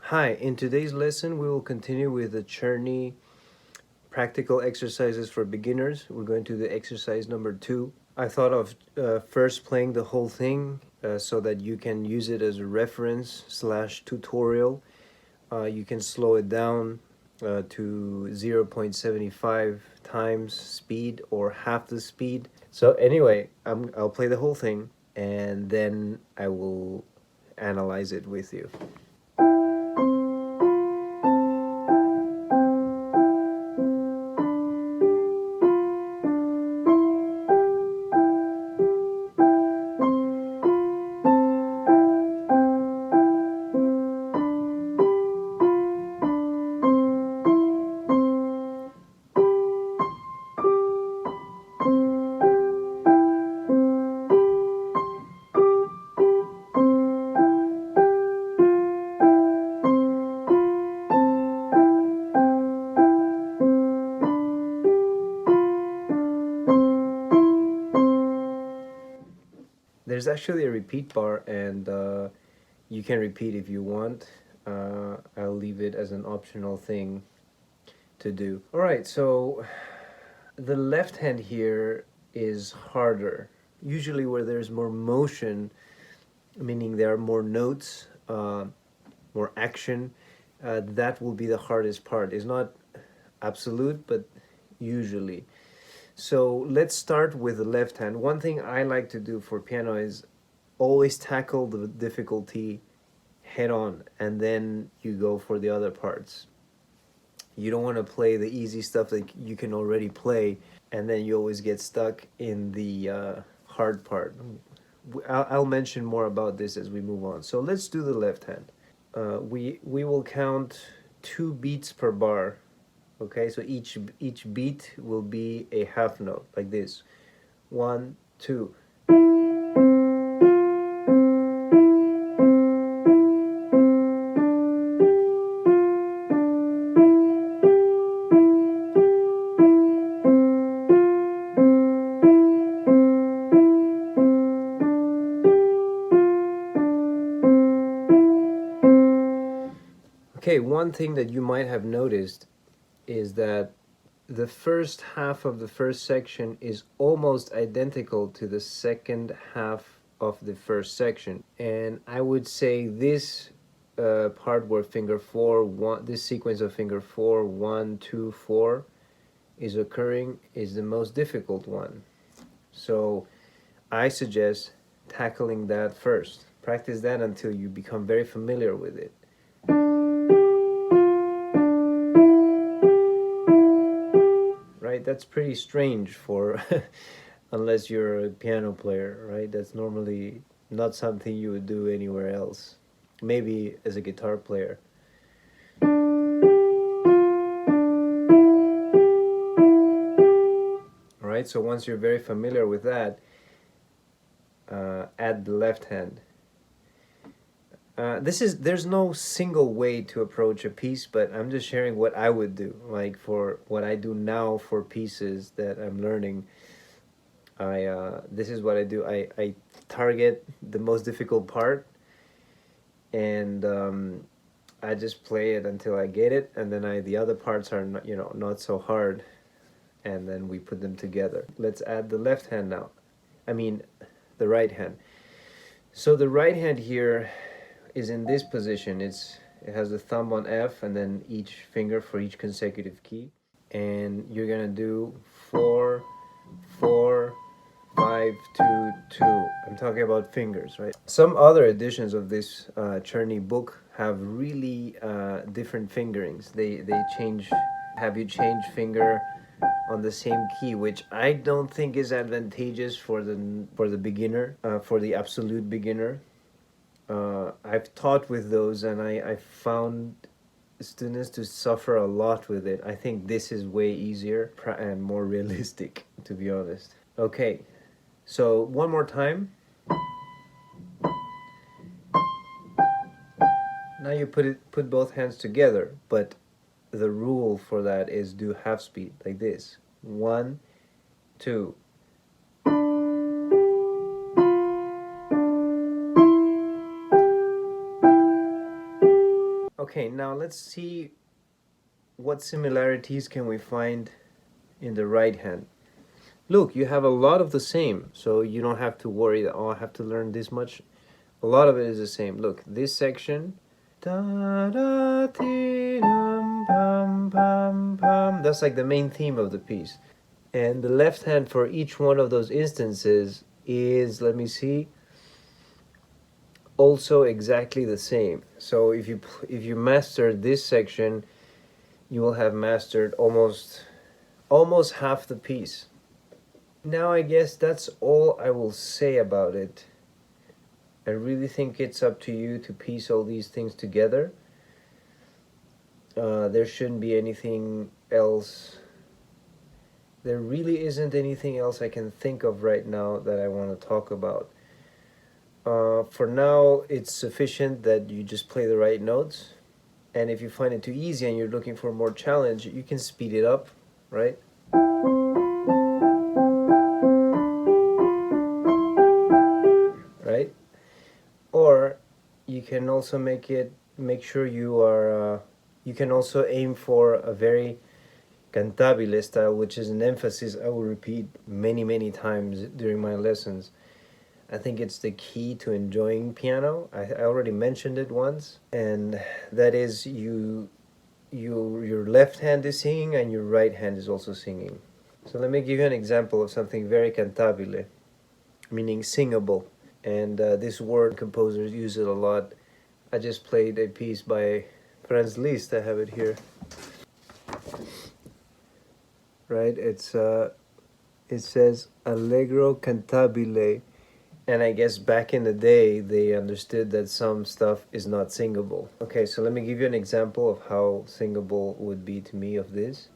Hi, in today's lesson, we will continue with the Czerny practical exercises for beginners. We're going to the exercise number 2. I thought of first playing the whole thing so that you can use it as a reference / tutorial. You can slow it down to 0.75 times speed or half the speed. So anyway, I'll play the whole thing and then I will analyze it with you. There's actually a repeat bar, and you can repeat if you want. I'll leave it as an optional thing to do. All right, so the left hand here is harder. Usually, where there's more motion, meaning there are more notes, more action, that will be the hardest part. It's not absolute, but usually. So let's start with the left hand. One thing I like to do for piano is always tackle the difficulty head on and then you go for the other parts. You don't want to play the easy stuff that you can already play and then you always get stuck in the hard part. I'll mention more about this as we move on. So let's do the left hand. We will count 2 beats per bar. Okay, so each beat will be a half note like this. 1, 2. Okay, one thing that you might have noticed is that the first half of the first section is almost identical to the second half of the first section. And I would say this part where finger 4, this sequence of finger 4, 1, 2, 4 is occurring is the most difficult one. So I suggest tackling that first. Practice that until you become very familiar with it. Right? That's pretty strange for unless you're a piano player, right? That's normally not something you would do anywhere else. Maybe as a guitar player. All right, so once you're very familiar with that, add the left hand. There's no single way to approach a piece, but I'm just sharing what I would do. Like for what I do now for pieces that I'm learning, this is what I do. I target the most difficult part, and I just play it until I get it, and then the other parts are not, not so hard, and then we put them together. Let's add the left hand now. I mean, the right hand. So the right hand here is in this position. It has the thumb on F and then each finger for each consecutive key. And you're gonna do 4, 4, 5, 2, 2. I'm talking about fingers, right? Some other editions of this Czerny book have really different fingerings. They have you change finger on the same key, which I don't think is advantageous for the beginner, for the absolute beginner. I've taught with those and I found students to suffer a lot with it. I think this is way easier and more realistic, to be honest. Okay, so one more time. Now you put both hands together, but the rule for that is do half speed like this. 1, 2. Okay, now let's see what similarities can we find in the right hand. Look, you have a lot of the same, so you don't have to worry that, oh, I have to learn this much. A lot of it is the same. Look, this section, da da ti dum pam pam pam. That's like the main theme of the piece. And the left hand for each one of those instances is, let me see, also exactly the same. So if you master this section, you will have mastered almost half the piece. Now I guess that's all I will say about it. I really think it's up to you to piece all these things together. There shouldn't be anything else. There really isn't anything else I can think of right now that I want to talk about. For now, it's sufficient that you just play the right notes. And if you find it too easy and you're looking for more challenge, you can speed it up, right? Right? Or you can also make sure you can also aim for a very Cantabile style, which is an emphasis I will repeat many times during my lessons. I think it's the key to enjoying piano. I already mentioned it once, and that is your left hand is singing and your right hand is also singing. So let me give you an example of something very cantabile, meaning singable. And this word composers use it a lot. I just played a piece by Franz Liszt. I have it here. Right? It says Allegro cantabile. And I guess back in the day, they understood that some stuff is not singable. Okay, so let me give you an example of how singable would be to me of this.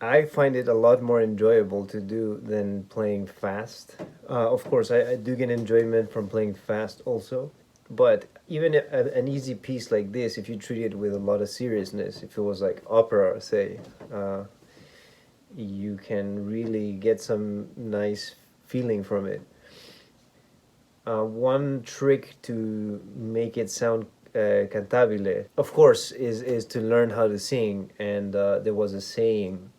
I find it a lot more enjoyable to do than playing fast. Of course, I do get enjoyment from playing fast also. But even an easy piece like this, if you treat it with a lot of seriousness, if it was like opera, say, you can really get some nice feeling from it. One trick to make it sound cantabile, of course, is to learn how to sing. And there was a saying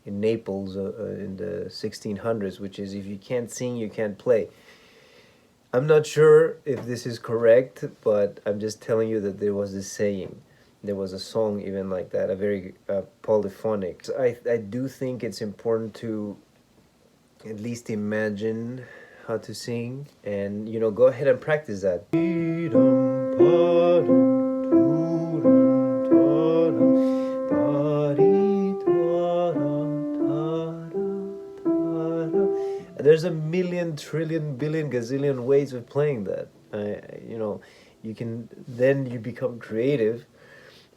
in Naples in the 1600s, which is, if you can't sing, you can't play. I'm not sure if this is correct, but I'm just telling you that there was this saying. There was a song even like that, a very polyphonic. So I do think it's important to at least imagine how to sing, and go ahead and practice that. There's a million, trillion, billion, gazillion ways of playing that. You become creative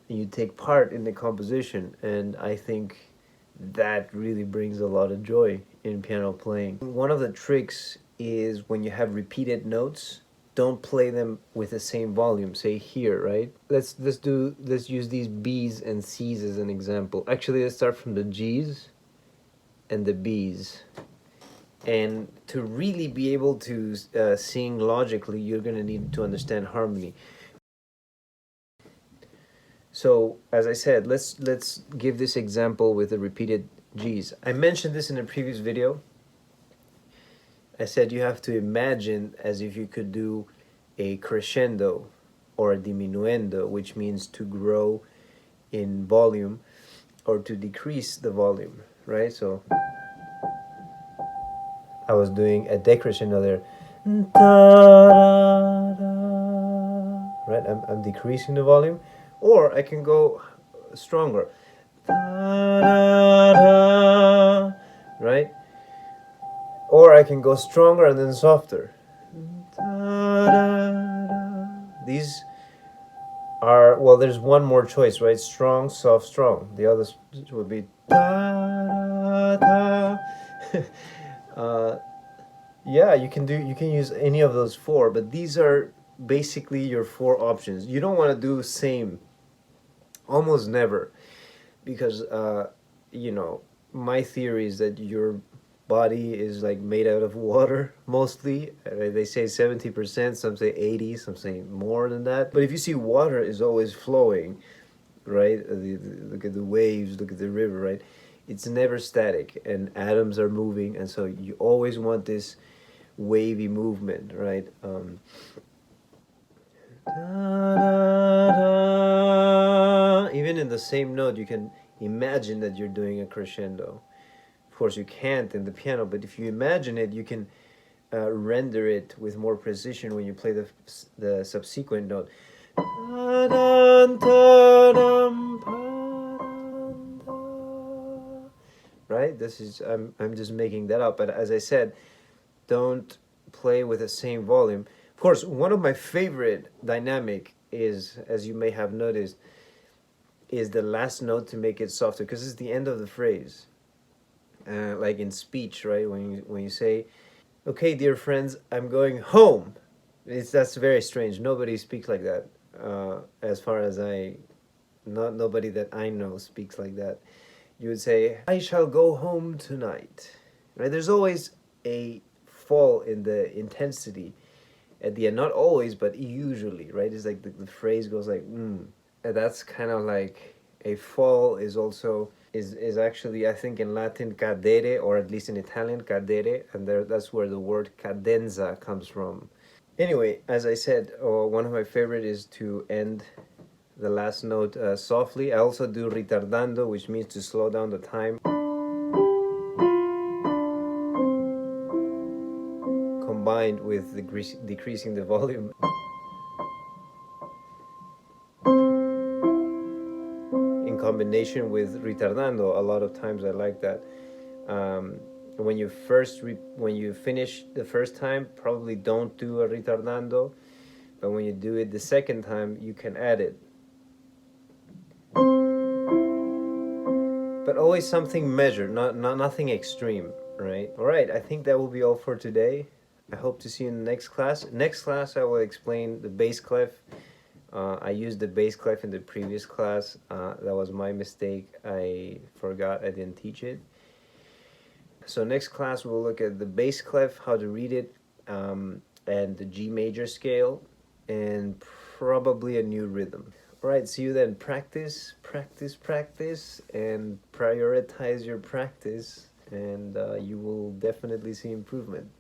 and you take part in the composition, and I think that really brings a lot of joy in piano playing. One of the tricks is when you have repeated notes, don't play them with the same volume. Say here, right? Let's use these B's and C's as an example. Actually, let's start from the G's and the B's. And to really be able to sing logically, you're going to need to understand harmony. So, as I said, let's give this example with the repeated G's. I mentioned this in a previous video. I said you have to imagine as if you could do a crescendo or a diminuendo, which means to grow in volume or to decrease the volume, right? So I was doing a decrescendo there. Right? I'm decreasing the volume. Or I can go stronger. Right? Or I can go stronger and then softer. These are, well, there's one more choice, right? Strong, soft, strong. The others would be da, da. uh, yeah, you can use any of those four, but these are basically your four options. You don't want to do same, almost never, because you know, my theory is that your body is like made out of water mostly. They say 70%, some say 80, some say more than that. But if you see water is always flowing, right? Look at the waves, look at the river, right? It's never static, and atoms are moving, and so you always want this wavy movement, right? Even in the same note, you can imagine that you're doing a crescendo. Of course, you can't in the piano, but if you imagine it, you can render it with more precision when you play the subsequent note. Right? This is I'm just making that up, but as I said, don't play with the same volume. Of course, one of my favorite dynamic is, as you may have noticed, is the last note to make it softer because it's the end of the phrase. Like in speech, right? When you say, "Okay, dear friends, I'm going home," that's very strange. Nobody speaks like that. As far as not nobody that I know speaks like that. You would say, "I shall go home tonight." Right? There's always a fall in the intensity at the end. Not always, but usually, right? It's like the phrase goes like, mm. And that's kind of like a fall is also is actually, I think, in Latin cadere, or at least in Italian cadere, and that's where the word cadenza comes from. Anyway, as I said, one of my favorite is to end the last note softly. I also do ritardando, which means to slow down the time, combined with decreasing the volume. In combination with retardando, a lot of times I like that. When you when you finish the first time, probably don't do a retardando, but when you do it the second time, you can add it. But always something measured, not nothing extreme, right? All right, I think that will be all for today. I hope to see you in the next class. Next class, I will explain the bass clef. I used the bass clef in the previous class. That was my mistake. I forgot I didn't teach it. So next class we'll look at the bass clef, how to read it, and the G major scale, and probably a new rhythm. All right, see you then. Practice, practice, practice, and prioritize your practice, and you will definitely see improvement.